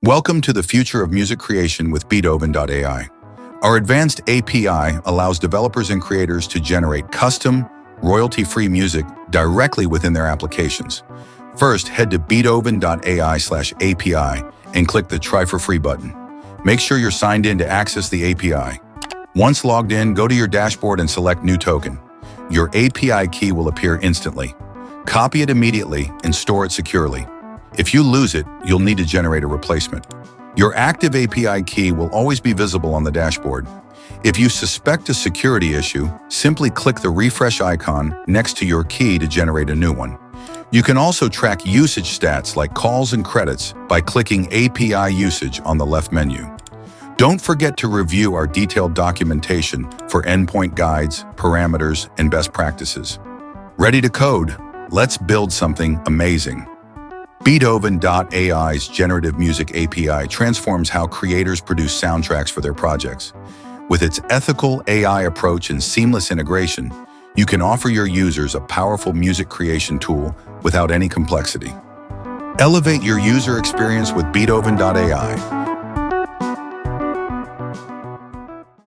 Welcome to the future of music creation with Beatoven.ai. Our advanced API allows developers and creators to generate custom, royalty-free music directly within their applications. First, head to Beatoven.ai/API and click the Try for Free button. Make sure you're signed in to access the API. Once logged in, go to your dashboard and select New Token. Your API key will appear instantly. Copy it immediately and store it securely. If you lose it, you'll need to generate a replacement. Your active API key will always be visible on the dashboard. If you suspect a security issue, simply click the refresh icon next to your key to generate a new one. You can also track usage stats like calls and credits by clicking API usage on the left menu. Don't forget to review our detailed documentation for endpoint guides, parameters, and best practices. Ready to code? Let's build something amazing. Beatoven.ai's generative music API transforms how creators produce soundtracks for their projects. With its ethical AI approach and seamless integration, you can offer your users a powerful music creation tool without any complexity. Elevate your user experience with Beatoven.ai.